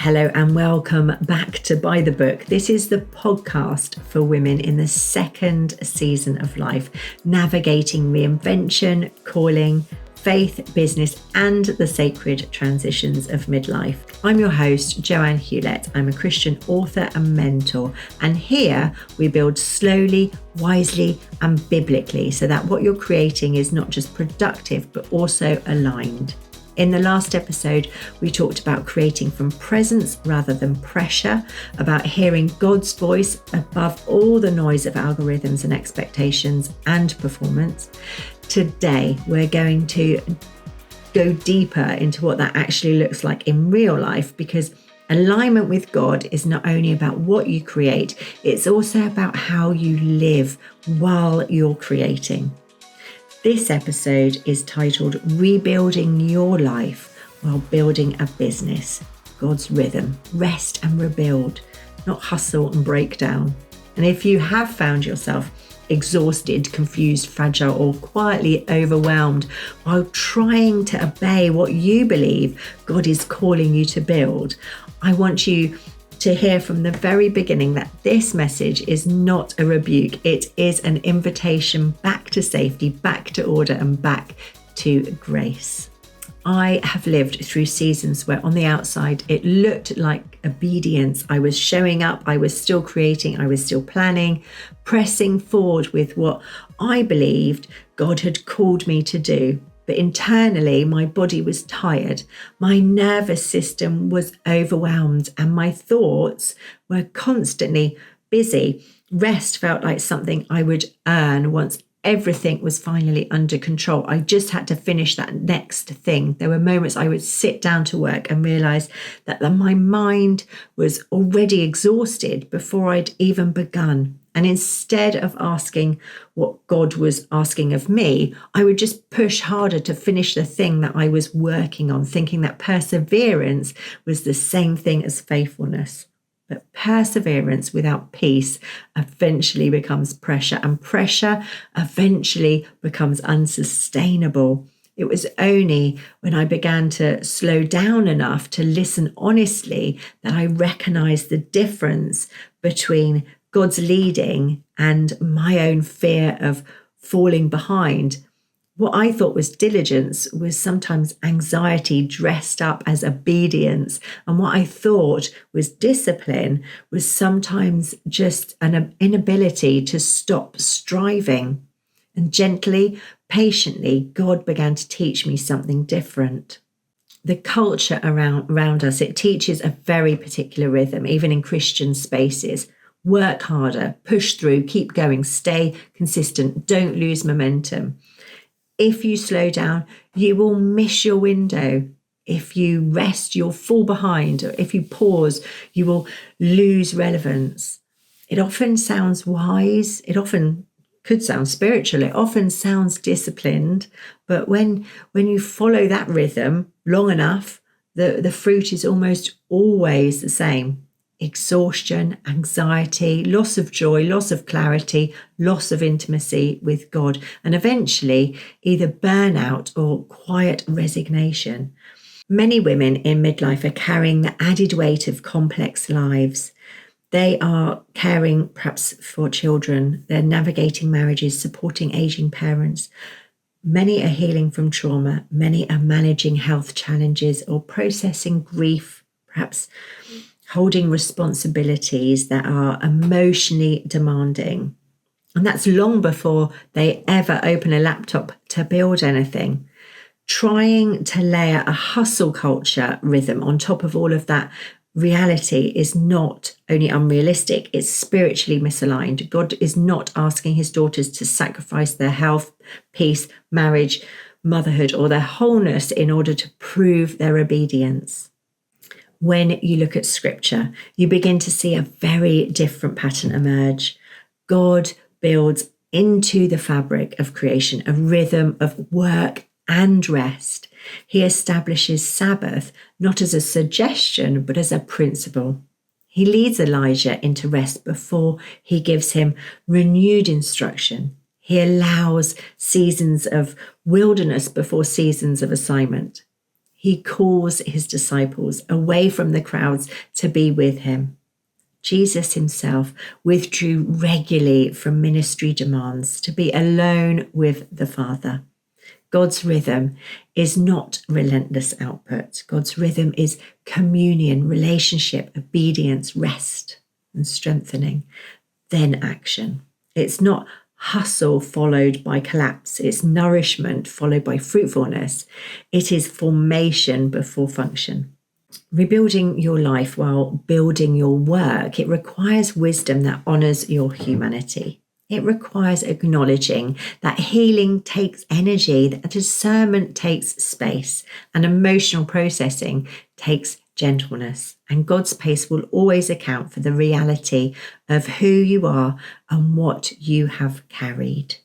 Hello and welcome back to By the Book. This is the podcast for women in the second season of life, navigating reinvention, calling, faith, business, and the sacred transitions of midlife. I'm your host, Johanne Hewlett. I'm a Christian author and mentor, and here we build slowly, wisely, and biblically so that what you're creating is not just productive, but also aligned. In the last episode, we talked about creating from presence rather than pressure, about hearing God's voice above all the noise of algorithms and expectations and performance. Today, we're going to go deeper into what that actually looks like in real life, because alignment with God is not only about what you create, it's also about how you live while you're creating. This episode is titled Rebuilding Your Life While Building a Business. God's rhythm, rest and rebuild, not hustle and breakdown. And if you have found yourself exhausted, confused, fragile, or quietly overwhelmed while trying to obey what you believe God is calling you to build, I want you to hear from the very beginning that this message is not a rebuke. It is an invitation back to safety, back to order, and back to grace. I have lived through seasons where on the outside it looked like obedience. I was showing up, I was still creating, I was still planning, pressing forward with what I believed God had called me to do. But internally, my body was tired, my nervous system was overwhelmed, and my thoughts were constantly busy. Rest felt like something I would earn once everything was finally under control. I just had to finish that next thing. There were moments I would sit down to work and realize that my mind was already exhausted before I'd even begun. And instead of asking what God was asking of me, I would just push harder to finish the thing that I was working on, thinking that perseverance was the same thing as faithfulness. But perseverance without peace eventually becomes pressure, and pressure eventually becomes unsustainable. It was only when I began to slow down enough to listen honestly that I recognized the difference between God's leading and my own fear of falling behind. What I thought was diligence was sometimes anxiety dressed up as obedience. And what I thought was discipline was sometimes just an inability to stop striving. And gently, patiently, God began to teach me something different. The culture around us, it teaches a very particular rhythm, even in Christian spaces. Work harder, push through, keep going, stay consistent, don't lose momentum. If you slow down, you will miss your window. If you rest, you'll fall behind. Or if you pause, you will lose relevance. It often sounds wise. It often could sound spiritual. It often sounds disciplined. But when you follow that rhythm long enough, the fruit is almost always the same. Exhaustion, anxiety, loss of joy, loss of clarity, loss of intimacy with God, and eventually either burnout or quiet resignation. Many women in midlife are carrying the added weight of complex lives. They are caring perhaps for children, they're navigating marriages, supporting aging parents. Many are healing from trauma, many are managing health challenges or processing grief, perhaps holding responsibilities that are emotionally demanding. And that's long before they ever open a laptop to build anything. Trying to layer a hustle culture rhythm on top of all of that reality is not only unrealistic, it's spiritually misaligned. God is not asking his daughters to sacrifice their health, peace, marriage, motherhood, or their wholeness in order to prove their obedience. When you look at scripture, you begin to see a very different pattern emerge. God builds into the fabric of creation a rhythm of work and rest. He establishes Sabbath not as a suggestion, but as a principle. He leads Elijah into rest before he gives him renewed instruction. He allows seasons of wilderness before seasons of assignment. He calls his disciples away from the crowds to be with him. Jesus himself withdrew regularly from ministry demands to be alone with the Father. God's rhythm is not relentless output. God's rhythm is communion, relationship, obedience, rest, and strengthening, then action. It's not hustle followed by collapse. It's nourishment followed by fruitfulness. It is formation before function. Rebuilding your life while building your work, it requires wisdom that honors your humanity. It requires acknowledging that healing takes energy, that discernment takes space, and emotional processing takes gentleness. And God's pace will always account for the reality of who you are and what you have carried.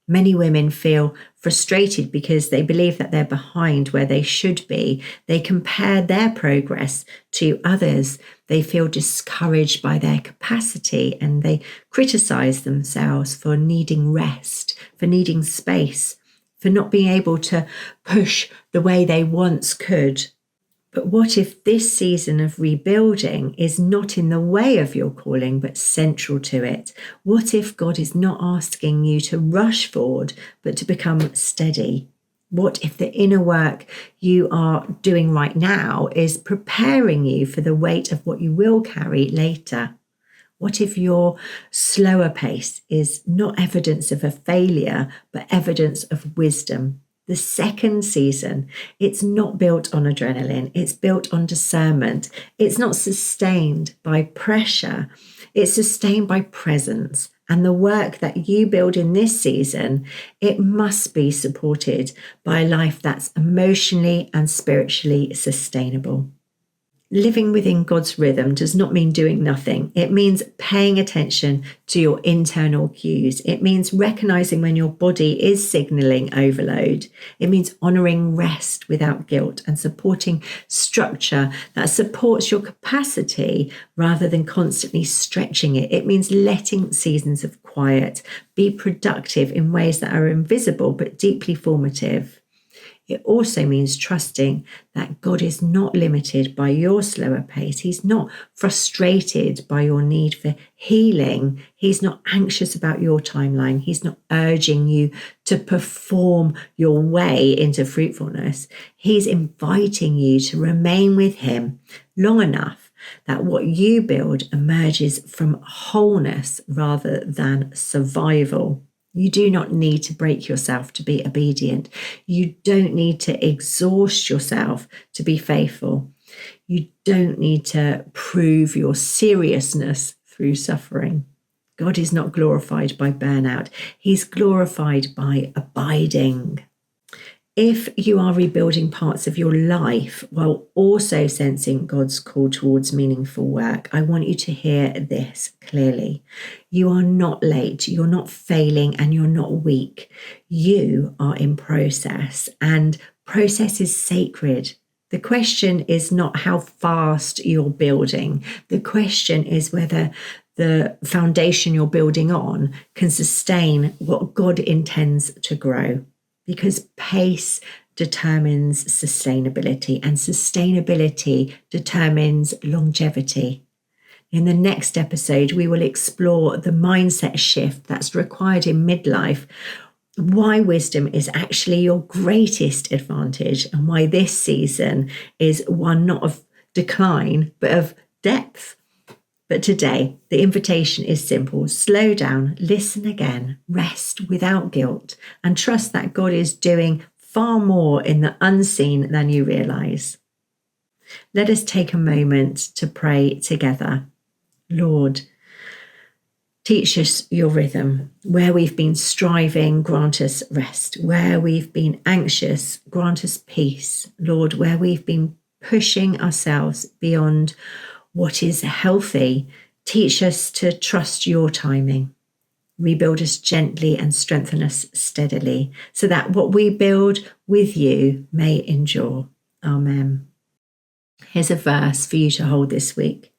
Many women feel frustrated because they believe that they're behind where they should be. They compare their progress to others. They feel discouraged by their capacity and they criticize themselves for needing rest, for needing space, for not being able to push the way they once could. But what if this season of rebuilding is not in the way of your calling, but central to it? What if God is not asking you to rush forward, but to become steady? What if the inner work you are doing right now is preparing you for the weight of what you will carry later? What if your slower pace is not evidence of a failure, but evidence of wisdom? The second season, it's not built on adrenaline, it's built on discernment. It's not sustained by pressure, it's sustained by presence. And the work that you build in this season, it must be supported by a life that's emotionally and spiritually sustainable. Living within God's rhythm does not mean doing nothing. It means paying attention to your internal cues. It means recognizing when your body is signaling overload. It means honoring rest without guilt and supporting structure that supports your capacity rather than constantly stretching it. It means letting seasons of quiet be productive in ways that are invisible but deeply formative. It also means trusting that God is not limited by your slower pace. He's not frustrated by your need for healing. He's not anxious about your timeline. He's not urging you to perform your way into fruitfulness. He's inviting you to remain with him long enough that what you build emerges from wholeness rather than survival. You do not need to break yourself to be obedient. You don't need to exhaust yourself to be faithful. You don't need to prove your seriousness through suffering. God is not glorified by burnout. He's glorified by abiding. If you are rebuilding parts of your life while also sensing God's call towards meaningful work, I want you to hear this clearly. You are not late, you're not failing, and you're not weak. You are in process, and process is sacred. The question is not how fast you're building. The question is whether the foundation you're building on can sustain what God intends to grow. Because pace determines sustainability and sustainability determines longevity. In the next episode, we will explore the mindset shift that's required in midlife, why wisdom is actually your greatest advantage, and why this season is one not of decline, but of depth. But today, the invitation is simple. Slow down, listen again, rest without guilt, and trust that God is doing far more in the unseen than you realize. Let us take a moment to pray together. Lord, teach us your rhythm. Where we've been striving, grant us rest. Where we've been anxious, grant us peace. Lord, where we've been pushing ourselves beyond what is healthy, teach us to trust your timing. Rebuild us gently and strengthen us steadily, so that what we build with you may endure. Amen. Here's a verse for you to hold this week.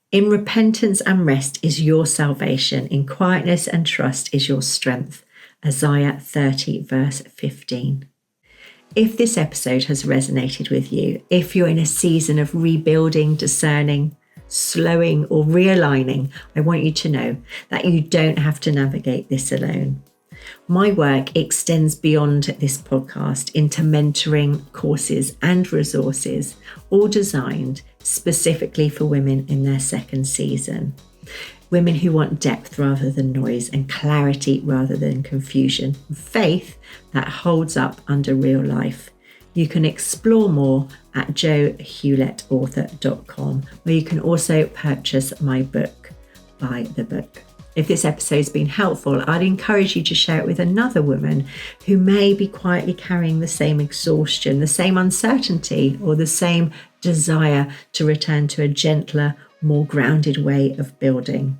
In repentance and rest is your salvation. In quietness and trust is your strength. Isaiah 30, verse 15. If this episode has resonated with you, if you're in a season of rebuilding, discerning, slowing, or realigning, I want you to know that you don't have to navigate this alone. My work extends beyond this podcast into mentoring, courses, and resources, all designed specifically for women in their second season. Women who want depth rather than noise, and clarity rather than confusion, faith that holds up under real life. You can explore more at johewlettauthor.com, where you can also purchase my book, Buy the Book. If this episode's been helpful, I'd encourage you to share it with another woman who may be quietly carrying the same exhaustion, the same uncertainty, or the same desire to return to a gentler, more grounded way of building.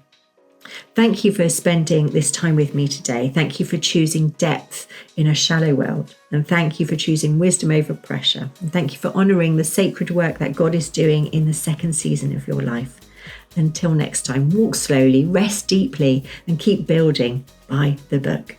Thank you for spending this time with me today. Thank you for choosing depth in a shallow world. And thank you for choosing wisdom over pressure. And thank you for honouring the sacred work that God is doing in the second season of your life. Until next time, walk slowly, rest deeply, and keep building by the book.